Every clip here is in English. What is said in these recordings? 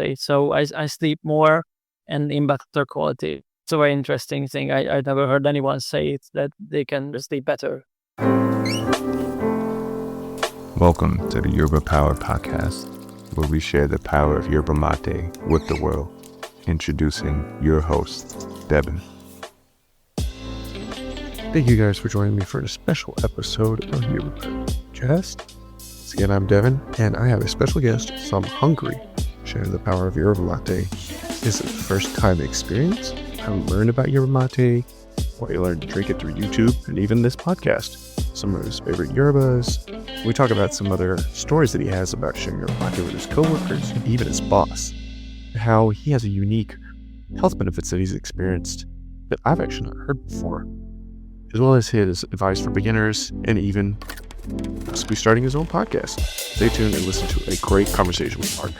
state. So I sleep more and in better quality. It's a very interesting thing. I never heard anyone say it, that they can sleep better. Welcome to the Yerba Power Podcast, where we share the power of yerba mate with the world. Introducing your host, Devin. Thank you guys for joining me for a special episode of Yerba Power Podcast. Once again, I'm Devin, and I have a special guest from Hungary sharing the power of yerba mate. This is a first-time experience. I learned about yerba mate, why you learned to drink it through YouTube, and even this podcast. Some of his favorite yerbas. We talk about some other stories that he has about sharing yerba mate with his coworkers and even his boss. How he has a unique health benefits that he's experienced that I've actually not heard before, as well as his advice for beginners and even possibly starting his own podcast. Stay tuned and listen to a great conversation with Mark.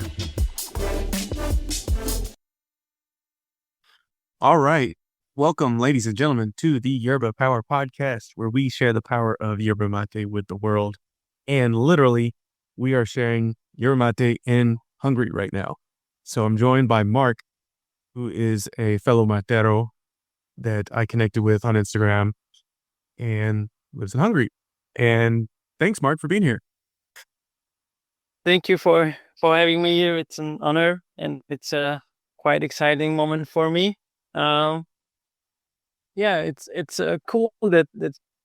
All right. Welcome, ladies and gentlemen, to the Yerba Power Podcast, where we share the power of yerba mate with the world. And literally, we are sharing yerba mate in Hungary right now. So I'm joined by Mark, who is a fellow matero that I connected with on Instagram and lives in Hungary. And thanks, Mark, for being here. Thank you for having me here. It's an honor, and it's a quite exciting moment for me. It's cool that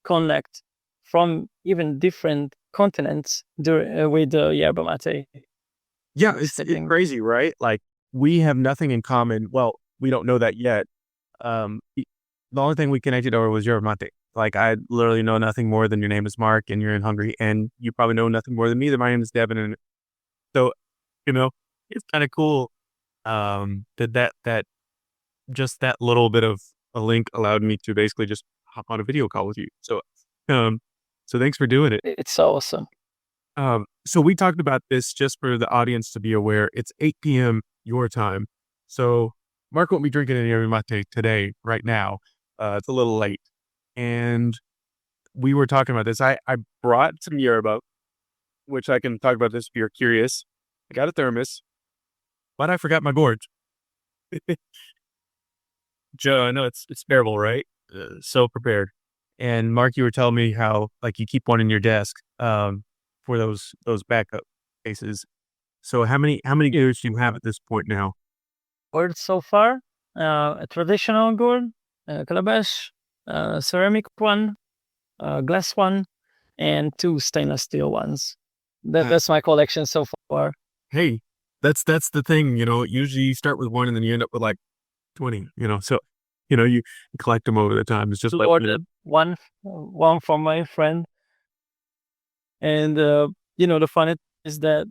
connect from even different continents with yerba mate. Yeah, it's crazy, right? Like, we have nothing in common. Well, we don't know that yet. The only thing we connected over was yerba mate. Like, I literally know nothing more than your name is Mark and you're in Hungary, and you probably know nothing more than me that my name is Devin. And so, it's kind of cool that just that little bit of a link allowed me to basically just hop on a video call with you. So thanks for doing it. It's awesome. So we talked about this just for the audience to be aware. It's 8 p.m. your time. So Mark won't be drinking any yerba mate today, right now. It's a little late. And we were talking about this. I brought some yerba, which I can talk about this if you're curious. I got a thermos, but I forgot my gourd. Joe, I know it's bearable, right? So prepared. And Mark, you were telling me how like you keep one in your desk for those backup cases. So how many gourds do you have at this point now? Gourd so far, a traditional gourd, calabash, ceramic one, glass one, and 2 stainless steel ones. That's my collection so far. Hey, that's the thing. Usually you start with one and then you end up with like 20. So you collect them over the time. It's just ordered one from my friend, and the fun is that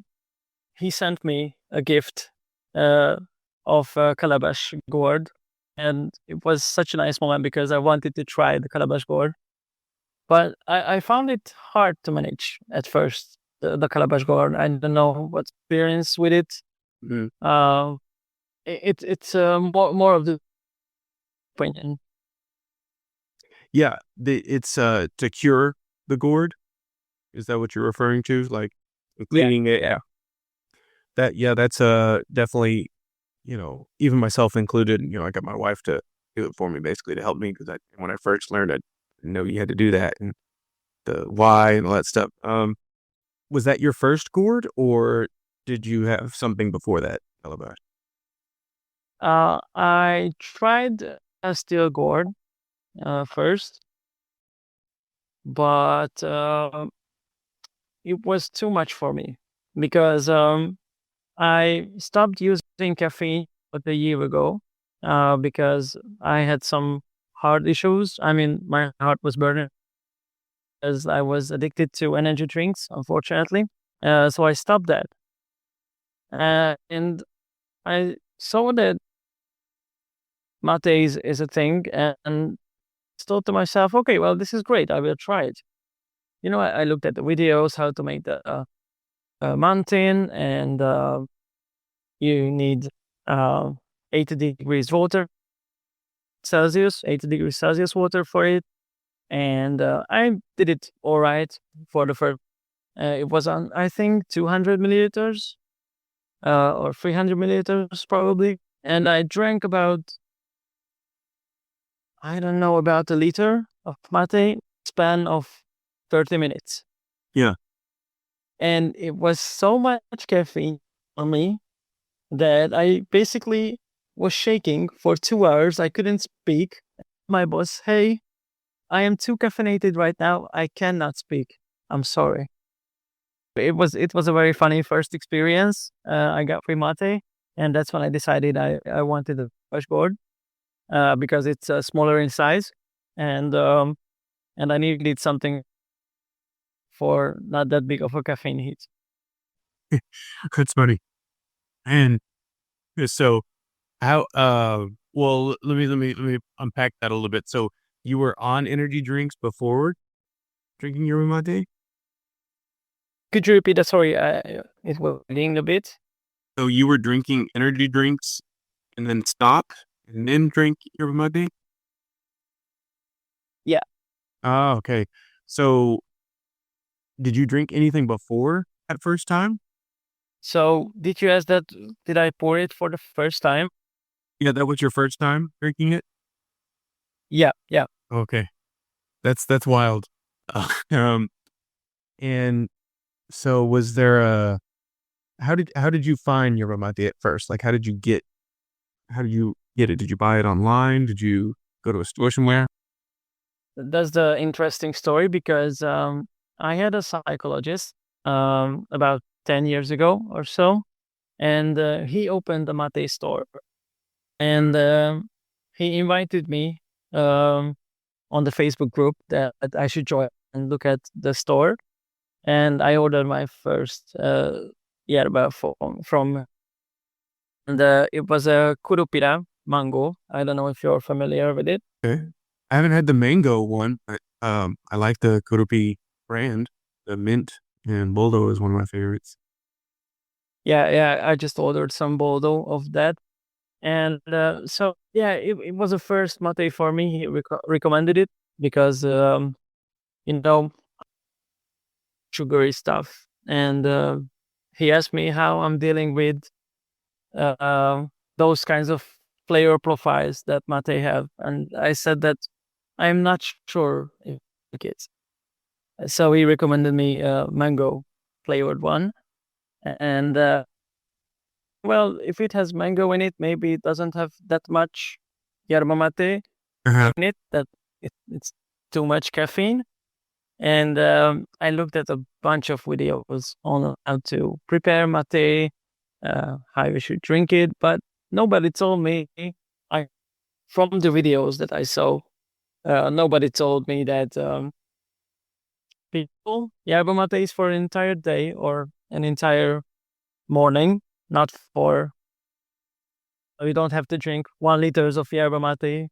he sent me a gift of calabash gourd, and it was such a nice moment because I wanted to try the calabash gourd, but I found it hard to manage at first. The calabash gourd, I don't know what experience with it. Mm-hmm. It's more of the opinion. Yeah, it's to cure the gourd. Is that what you're referring to? Like cleaning it? Yeah. That's definitely, even myself included. I got my wife to do it for me, basically to help me, because when I first learned, I didn't know you had to do that and the why and all that stuff. Was that your first gourd, or did you have something before that, calabash? I tried a steel gourd first, but it was too much for me because I stopped using caffeine about a year ago because I had some heart issues. I mean, my heart was burning as I was addicted to energy drinks, unfortunately. So I stopped that. And I saw that mate is a thing, and thought to myself, okay, well, this is great. I will try it. I looked at the videos, how to make the mountain, and you need 80 degrees Celsius water for it. And I did it all right for the first, it was on, I think, 200 milliliters. or 300 milliliters probably. And I drank about, I don't know, about a liter of mate span of 30 minutes. Yeah. And it was so much caffeine on me that I basically was shaking for 2 hours. I couldn't speak. My boss, hey, I am too caffeinated right now. I cannot speak. I'm sorry. It was a very funny first experience. I got free mate, and that's when I decided I wanted a dashboard because it's smaller in size, and I needed something for not that big of a caffeine hit. That's funny. And so how, well, let me unpack that a little bit. So you were on energy drinks before drinking your mate? Could you repeat that? Sorry, it was bleeding a bit. So you were drinking energy drinks and then stop and then drink your mate? Yeah. Oh, okay. So did you drink anything before that first time? So did you ask that? Did I pour it for the first time? Yeah, that was your first time drinking it? Yeah, yeah. Okay. That's wild. Um, and so was there how did you find your mate at first? Like how did you get it? Did you buy it online? Did you go to a store somewhere? That's the interesting story because I had a psychologist about 10 years ago or so, and he opened a mate store, and he invited me on the Facebook group that I should join and look at the store, and I ordered my first yerba from and it was a curupira mango. I don't know if you're familiar with it. Okay. I haven't had the mango one, but I like the Kurupi brand. The mint and Boldo is one of my favorites. Yeah, I just ordered some Bordeaux of that. And so, yeah, it was a first mate for me. He recommended it because, you know, sugary stuff. And he asked me how I'm dealing with those kinds of flavor profiles that mate have. And I said that I'm not sure if it is. So he recommended me a mango flavored one. And well, if it has mango in it, maybe it doesn't have that much yerba mate Uh-huh. in it, that it's too much caffeine. And I looked at a bunch of videos on how to prepare mate, how you should drink it, but nobody told me, from the videos that I saw, nobody told me that yerba mate is for an entire day or an entire morning, not for, you don't have to drink 1 liters of yerba mate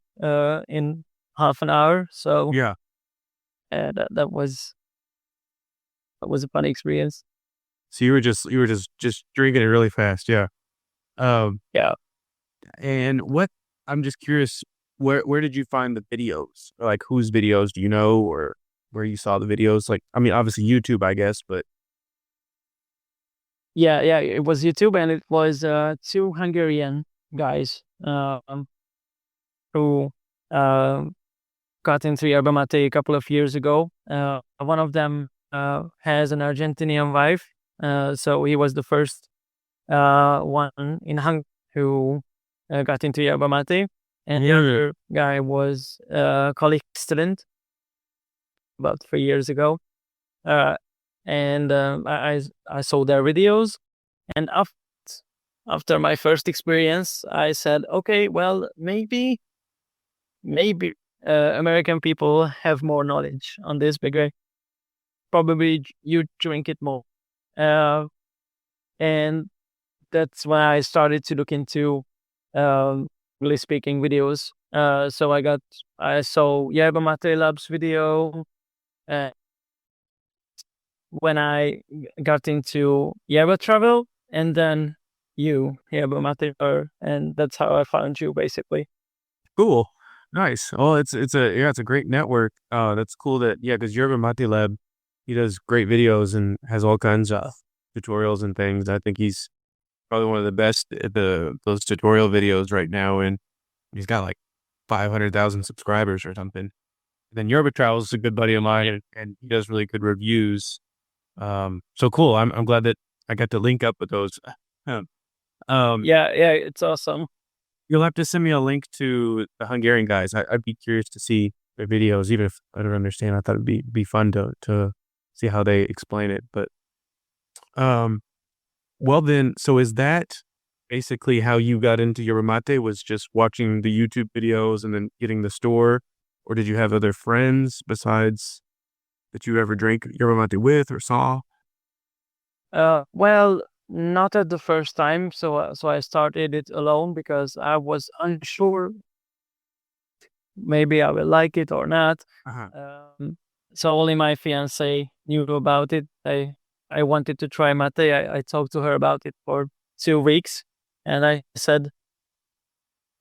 in half an hour. So Yeah. that was a funny experience. So you were just drinking it really fast. Yeah. Yeah. And I'm just curious, where did you find the videos? Or like whose videos do you know, or where you saw the videos? Like, I mean, obviously YouTube, I guess, but Yeah, it was YouTube, and it was 2 Hungarian guys who got into yerba mate a couple of years ago. One of them has an Argentinian wife, so he was the first one in Hungary who got into yerba mate, and the other guy was a college student about 3 years ago. And I saw their videos, and after my first experience, I said, okay, well, maybe American people have more knowledge on this because probably you drink it more. And that's when I started to look into really speaking videos. So I saw Yerba Mate Lab's video. When I got into Yerba Travel, and then Yerba Mate, and that's how I found you, basically. cool. Nice. Well, it's a great network. That's cool because Yerba Mate Lab, he does great videos and has all kinds of tutorials and things. I think he's probably one of the best at those tutorial videos right now, and he's got like 500,000 subscribers or something. And then Yerba Travels is a good buddy of mine, and he does really good reviews. So cool. I'm glad that I got to link up with those. Yeah, it's awesome. You'll have to send me a link to the Hungarian guys. I'd be curious to see their videos, even if I don't understand. I thought it'd be fun to see how they explain it. But well then, so is that basically how you got into yerba mate? Was just watching the YouTube videos and then getting the store, or did you have other friends besides that you ever drank yerba mate with or saw? Well, not at the first time. So I started it alone because I was unsure maybe I will like it or not. So only my fiance knew about it. I wanted to try mate. I talked to her about it for 2 weeks, and I said,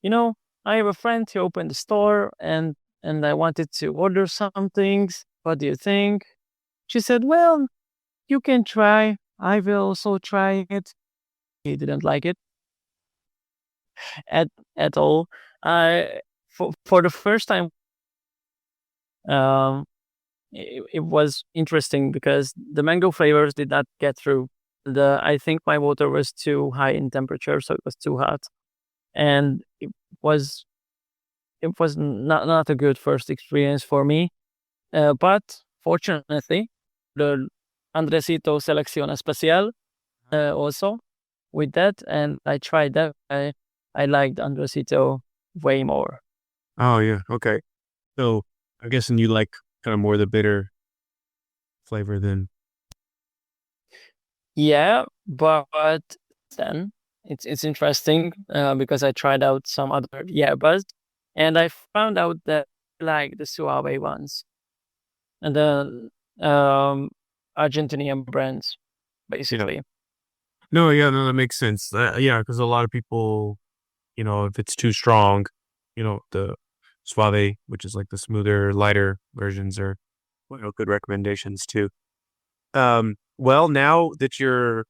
I have a friend who opened the store, and I wanted to order some things. What do you think? She said, well, you can try. I will also try it. He didn't like it at all. For the first time, it was interesting because the mango flavors did not get through. I think my water was too high in temperature, so it was too hot, and it was not a good first experience for me. But fortunately, the Andresito Selección Especial also with that, and I tried that. I liked Andresito way more. Oh yeah, okay. So I'm guessing you like kind of more the bitter flavor than. Yeah, but then it's interesting because I tried out some other yerbas, and I found out that I like the Suave ones and the Argentinian brands, basically. No, that makes sense. Yeah, because a lot of people, if it's too strong, the Suave, which is like the smoother, lighter versions, are good recommendations too. Well, now that you're,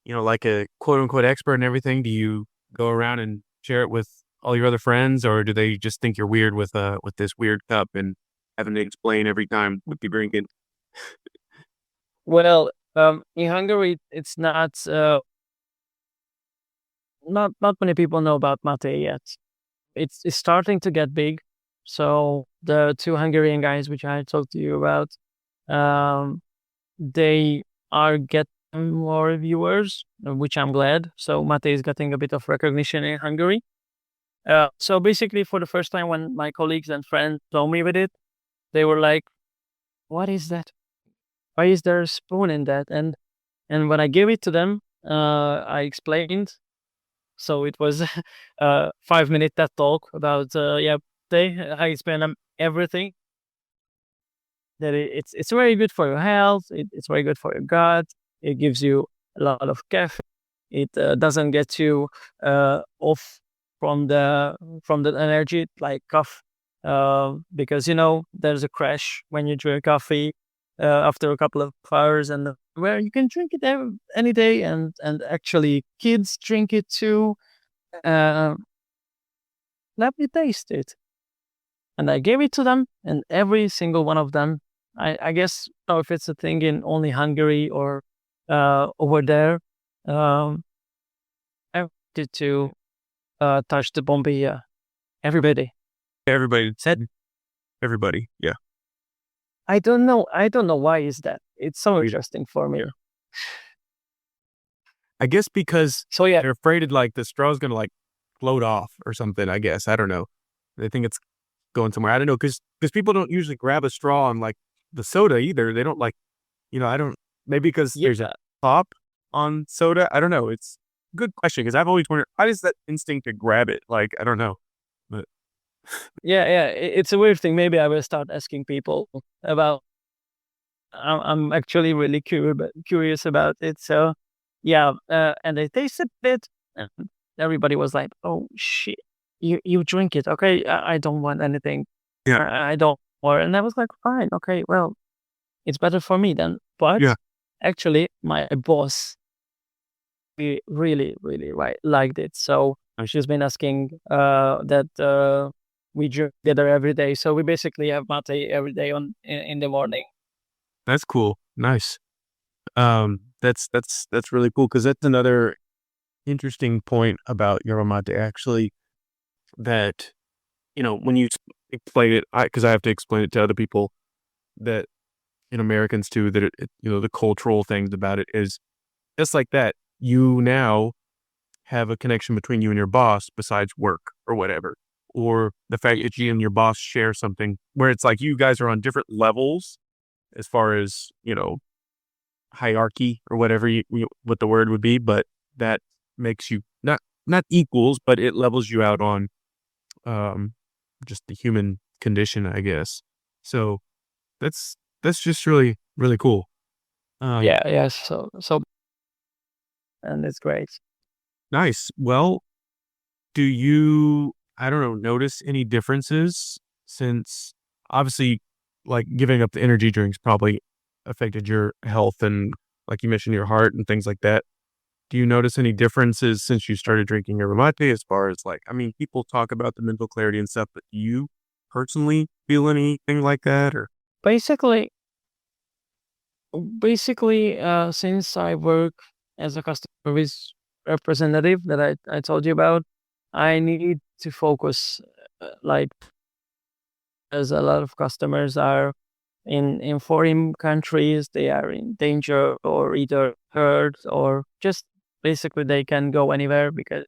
like a quote unquote expert and everything, do you go around and share it with all your other friends, or do they just think you're weird with this weird cup and having to explain every time what you're drinking? Well, in Hungary, it's not many people know about mate yet. It's starting to get big. So the 2 Hungarian guys, which I talked to you about, they are getting more viewers, which I'm glad. So mate is getting a bit of recognition in Hungary. So basically, for the first time, when my colleagues and friends saw me with it, they were like, "What is that? Why is there a spoon in that?" And when I gave it to them, I explained. So it was a 5-minute TED talk about I explain everything. That it's very good for your health. It's very good for your gut. It gives you a lot of caffeine. It doesn't get you off from the energy like cough, because there's a crash when you drink coffee after a couple of hours, and where you can drink it any day, and actually kids drink it too. Let me taste it. And I gave it to them, and every single one of them, I guess, if it's a thing in only Hungary or over there, I wanted to touch the bombilla. Everybody said everybody. Yeah. I don't know why is that. It's so interesting for me. I guess because yeah, they're afraid the straw's gonna float off or something. I guess, I don't know. They think it's going somewhere. I don't know, because people don't usually grab a straw on the soda either. They don't I don't, maybe because there's a top on soda. I don't know. It's a good question, because I've always wondered, how does that instinct to grab it? I don't know. But yeah, it's a weird thing. Maybe I will start asking people about. I'm actually really curious about it. So yeah, and they tasted it, and everybody was like, "Oh shit, you drink it? Okay, I don't want anything. Yeah, I don't want." And I was like, "Fine, okay, well, it's better for me then." But actually, my boss we really, really liked it. So she's been asking that we drink together every day. So we basically have mate every day in the morning. That's cool. Nice. That's really cool because that's another interesting point about yerba mate. Actually, that when you explain it, because I have to explain it to other people that Americans too. That the cultural things about it is just like that. You now have a connection between you and your boss besides work or whatever, or the fact that you and your boss share something where it's like you guys are on different levels as far as hierarchy or whatever what the word would be, but that makes you not equals, but it levels you out on just the human condition, I guess. So that's just really, really cool. Yeah. So and it's great. Nice. Well, do you, I don't know, notice any differences since obviously like giving up the energy drinks probably affected your health and like you mentioned your heart and things like that. Do you notice any differences since you started drinking yerba mate as far as like, I mean, people talk about the mental clarity and stuff, but do you personally feel anything like that or? Basically, since I work as a customer service representative that I told you about, I need to focus, like, as a lot of customers are in foreign countries, they are in danger or either hurt or just basically they can go anywhere because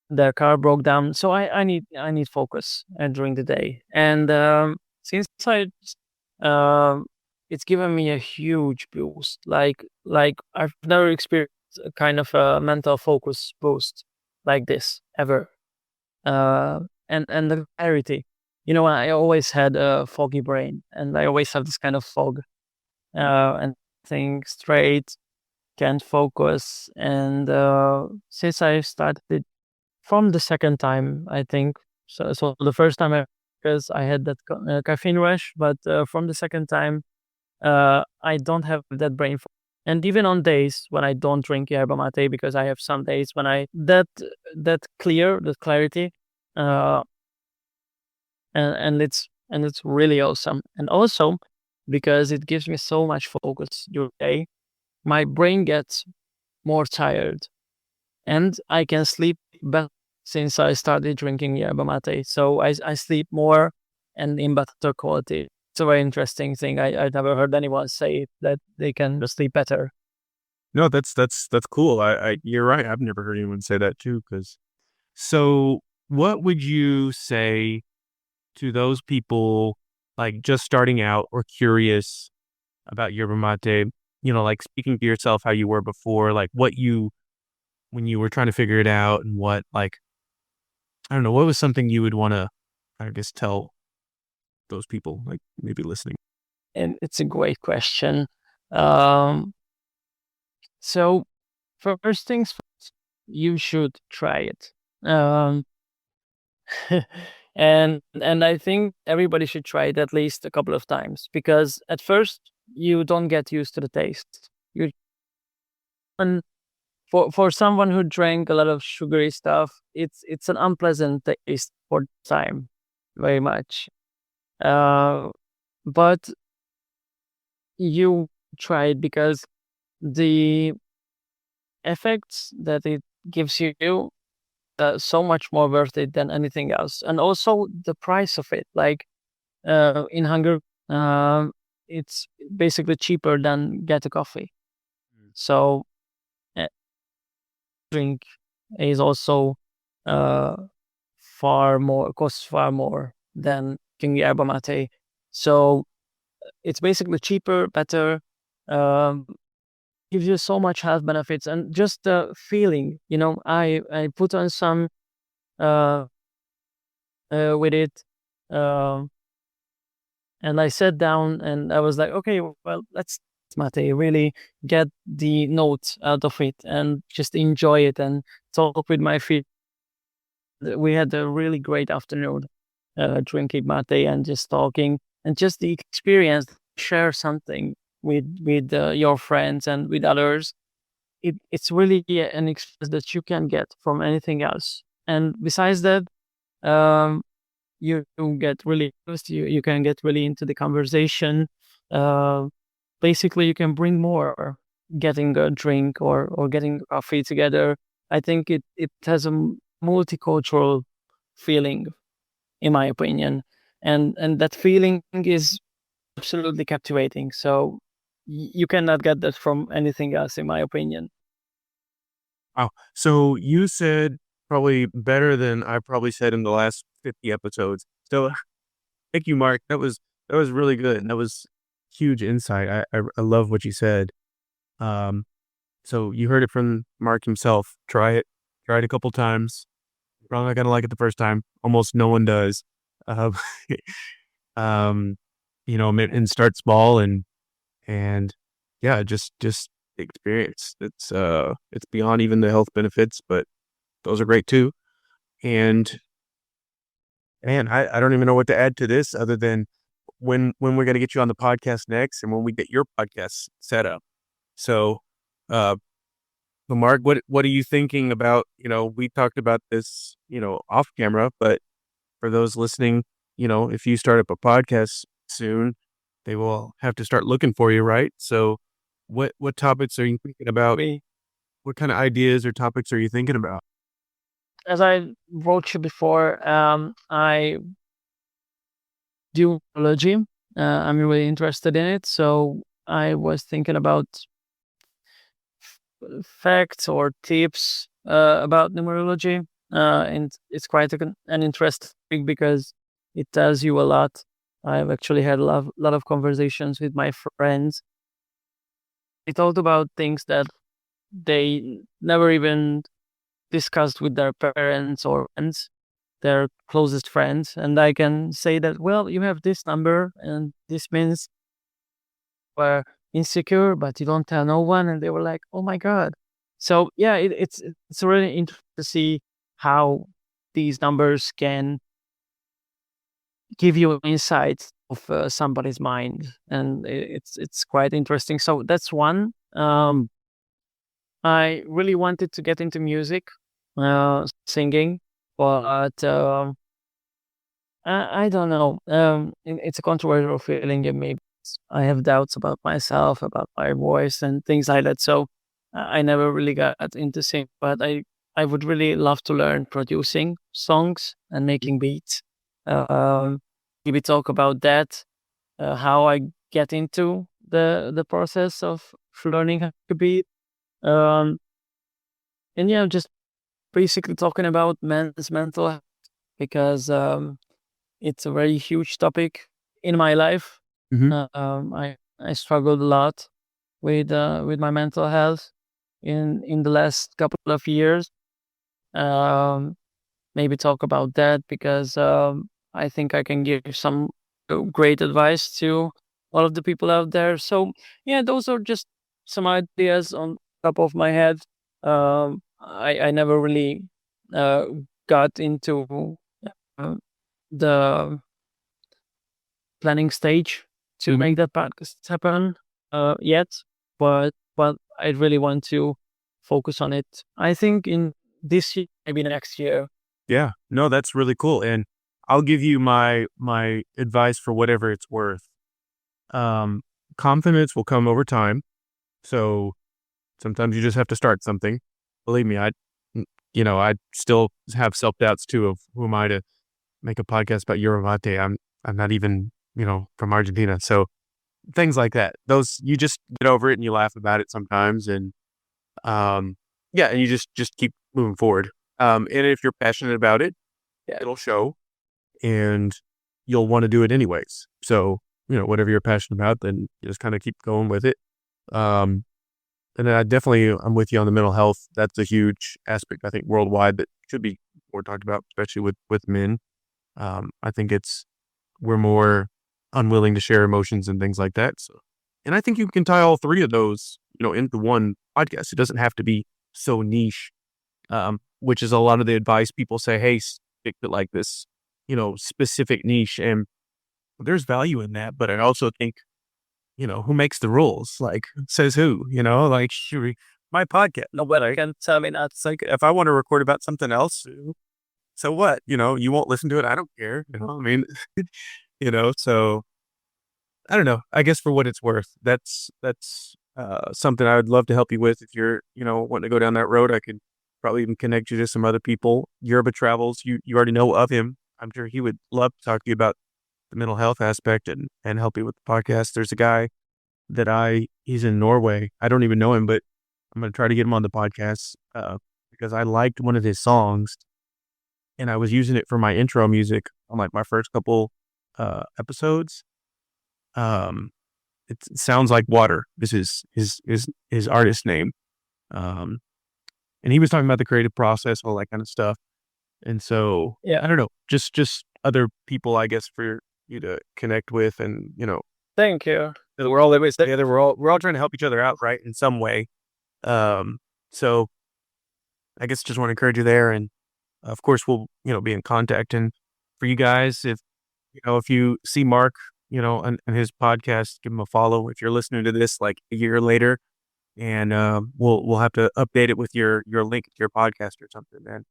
their car broke down. So I need focus during the day, and since um, it's given me a huge boost. Like I've never experienced a kind of a mental focus boost like this ever. And the clarity. I always had a foggy brain, and I always have this kind of fog, and think straight, can't focus. And since I started from the second time, I think so the first time because I had that caffeine rush, but from the second time, I don't have that brain fog. And even on days when I don't drink yerba mate, because I have some days when that clarity, uh, and it's really awesome. And also because it gives me so much focus during the day, my brain gets more tired, and I can sleep better since I started drinking yerba mate. So I sleep more and in better quality. It's a very interesting thing. I've never heard anyone say that they can sleep better. No, that's cool. You're right. I've never heard anyone say that too. So what would you say to those people like just starting out or curious about yerba mate, like speaking to yourself how you were before, like when you were trying to figure it out and what, like, I don't know, what was something you would want to, I guess, tell those people, like maybe listening? And it's a great question. Um, so first things first, you should try it. Um, and I think everybody should try it at least a couple of times, because at first you don't get used to the taste. And for someone who drank a lot of sugary stuff, it's an unpleasant taste for the time, very much. But you try it because the effects that it gives you so much more worth it than anything else. And also the price of it, like in Hungary, it's basically cheaper than get a coffee. So drink is also uh, costs far more than drinking yerba mate. So it's basically cheaper, better, um, gives you so much health benefits, and just the feeling, I put on some with it, um, and I sat down and I was like, okay, well, let's mate, really get the notes out of it and just enjoy it and talk with my feet. We had a really great afternoon drinking mate and just talking, and just the experience, share something with your friends and with others. it's really an experience that you can get from anything else. And besides that, um, you get really close. You can get really into the conversation. Uh, Basically, you can bring more, getting a drink or getting coffee together. I think it has a multicultural feeling, in my opinion, and that feeling is absolutely captivating. So you cannot get that from anything else, in my opinion. Wow. So you said probably better than I probably said in the last 50 episodes. So thank you, Mark. That was really good. That was huge insight. I love what you said. Um, so you heard it from Mark himself. Try it. Try it a couple times. You're probably not gonna like it the first time. Almost no one does. Um, um, and start small and yeah, just experience. It's beyond even the health benefits, but those are great too. And man, I don't even know what to add to this other than when we're gonna get you on the podcast next and when we get your podcast set up. So uh so Mark, what are you thinking about? We talked about this, off camera, but for those listening, if you start up a podcast soon, they will have to start looking for you, right? So what topics are you thinking about? We, What kind of ideas or topics are you thinking about? as I wrote you before, I do biology. I'm really interested in it, so I was thinking about facts or tips about numerology, and it's quite an interesting because it tells you a lot. I've actually had lot of conversations with my friends. They talked about things that they never even discussed with their parents or friends, their closest friends, and I can say that, well, you have this number, and this means were insecure, but you don't tell no one, and they were like, "Oh my god!" So yeah, it's really interesting to see how these numbers can give you insights of somebody's mind, and it's quite interesting. So that's one. I really wanted to get into music, singing, but I don't know. It's a controversial feeling in me. I have doubts about myself, about my voice, and things like that. So I never really got into singing, but I would really love to learn producing songs and making beats. Um, Maybe talk about that, how I get into the process of learning how to beat. Um, and yeah, just basically talking about men's mental health because it's a very huge topic in my life. Mm-hmm. I struggled a lot with my mental health in the last couple of years. Um, Maybe talk about that because I think I can give some great advice to all of the people out there. So yeah, those are just some ideas on top of my head. I never really uh, got into uh, the planning stage to make that podcast happen yet, but I really want to focus on it. I think in this year, maybe next year. Yeah, no, that's really cool. And I'll give you my advice for whatever it's worth. Um, Confidence will come over time. So sometimes you just have to start something. Believe me, I still have self-doubts too of who am I to make a podcast about yerba mate. I'm not even, from Argentina. So things like that. Those you just get over it and you laugh about it sometimes and yeah, and you just keep moving forward. And if you're passionate about it, yeah, it'll show and you'll want to do it anyways. So, whatever you're passionate about, then you just kind of keep going with it. And then I'm with you on the mental health. That's a huge aspect, I think, worldwide that should be more talked about, especially with men. I think we're more unwilling to share emotions and things like that. So, and I think you can tie all three of those, into one podcast. It doesn't have to be so niche, which is a lot of the advice people say, hey, stick to like this, specific niche. And there's value in that. But I also think, who makes the rules? Like says who, like my podcast. Nobody can tell me not. It's like, if I want to record about something else, so what? You won't listen to it. I don't care. I mean, so I don't know. I guess for what it's worth, that's something I would love to help you with. If you're, wanting to go down that road, I could probably even connect you to some other people. Yerba Travels, you already know of him. I'm sure he would love to talk to you about the mental health aspect and help you with the podcast. There's a guy he's in Norway. I don't even know him, but I'm going to try to get him on the podcast because I liked one of his songs and I was using it for my intro music on like my first couple episodes. It sounds like water. This is his artist name. And he was talking about the creative process, all that kind of stuff. And so, Yeah. I don't know, just other people, I guess, for you to connect with, and Thank you. we're all always together. We're all trying to help each other out, right, in some way. So I guess just want to encourage you there, and of course we'll be in contact. And for you guys, if you see Mark, and his podcast, give him a follow. If you're listening to this like a year later, and we'll have to update it with your link to your podcast or something, man.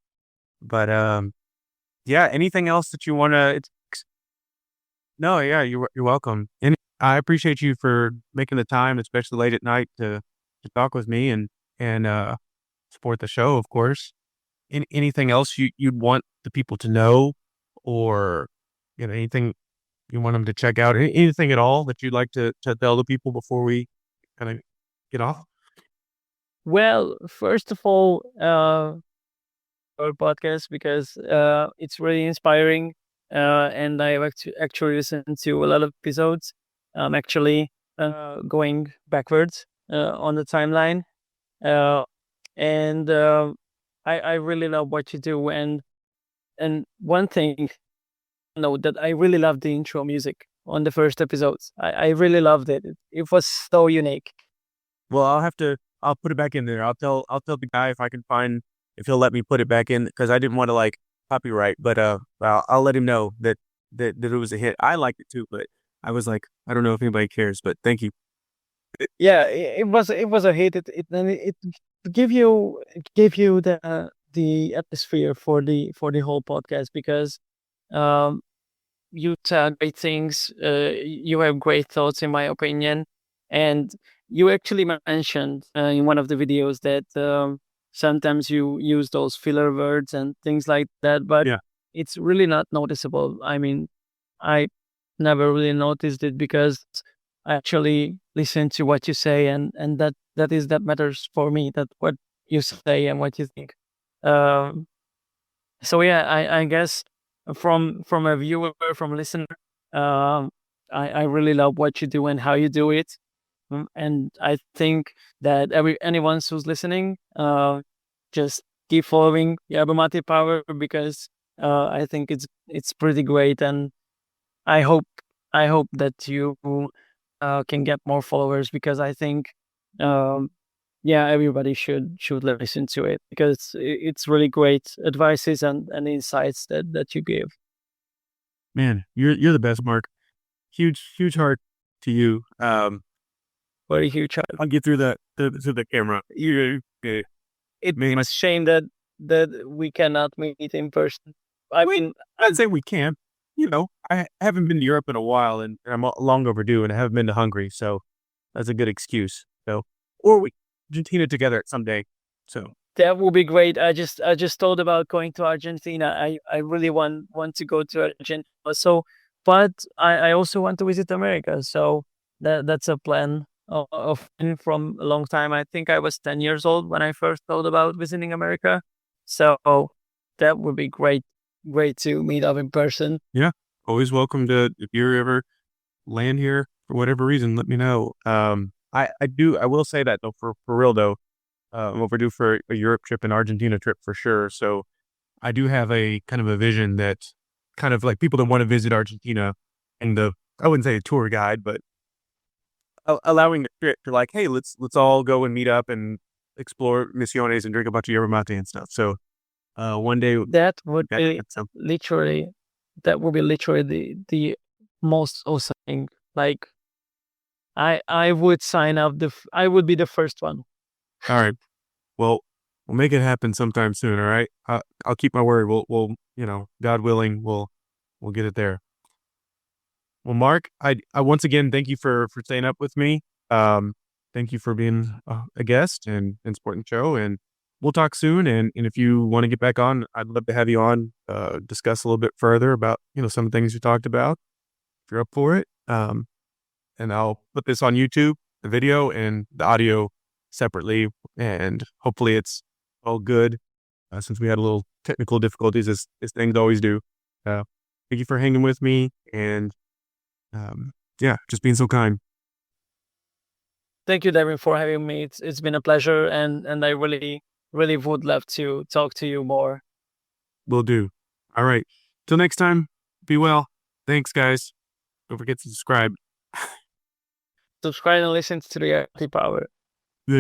But yeah, anything else that you want to? No, yeah, you're welcome. And I appreciate you for making the time, especially late at night, to talk with me and support the show, of course. Anything else you'd want the people to know, or anything you want them to check out? Anything at all that you'd like to tell the people before we kind of get off? Well, first of all, our podcast, because it's really inspiring, and I actually listened to a lot of episodes. I'm actually going backwards on the timeline, and I really love what you do. And one thing, that I really loved the intro music on the first episodes. I really loved it. It was so unique. Well, I'll put it back in there. I'll tell the guy if he'll let me put it back in, because I didn't want to like copyright, but I'll let him know that it was a hit. I liked it too, but I was like, I don't know if anybody cares, but thank you. Yeah, it was a hit. It gave you the atmosphere for the whole podcast, because you tell great things. You have great thoughts, in my opinion, and you actually mentioned in one of the videos that sometimes you use those filler words and things like that, but Yeah. it's really not noticeable. I mean, I never really noticed it, because I actually listen to what you say, and that matters for me. That what you say and what you think. So yeah, I guess from a viewer, from a listener, I really love what you do and how you do it. And I think that anyone who's listening, just keep following Yerba Mate Power, because I think it's pretty great, and I hope that you can get more followers, because I think everybody should listen to it, because it's really great advices and insights that you give. Man, you're the best, Mark. Huge heart to you. Very huge. I'll get through the camera. It's a shame that we cannot meet in person. I mean, I'd say we can. I haven't been to Europe in a while, and I'm long overdue, and I haven't been to Hungary, so that's a good excuse. So, or we Argentina together someday. So that would be great. I just thought about going to Argentina. I really want to go to Argentina. So, but I also want to visit America. So that's a plan of from a long time. I think I was 10 years old when I first thought about visiting America. So that would be great to meet up in person. Yeah, always welcome to. If you're ever land here for whatever reason, let me know. I will say that though, for real though, I'm overdue for a Europe trip and Argentina trip for sure. So I do have a kind of a vision that kind of like people that want to visit Argentina, and I wouldn't say a tour guide, but allowing a trip to like, hey, let's all go and meet up and explore Misiones and drink a bunch of yerba mate and stuff. So one day that would be literally the most awesome thing. Like I would sign up. I would be the first one. All right. Well, we'll make it happen sometime soon. All right. I'll keep my word. We'll, God willing, we'll get it there. Well, Mark, I once again thank you for staying up with me. Thank you for being a guest and supporting the show. And we'll talk soon. And if you want to get back on, I'd love to have you on, discuss a little bit further about, some of the things you talked about, if you're up for it. And I'll put this on YouTube, the video and the audio separately. And hopefully it's all good, since we had a little technical difficulties as things always do. Thank you for hanging with me and, just being so kind. Thank you, Devin, for having me. It's been a pleasure, and I really, really would love to talk to you more. Will do. All right. Till next time, be well. Thanks, guys. Don't forget to subscribe. Subscribe and listen to the Yerba Power.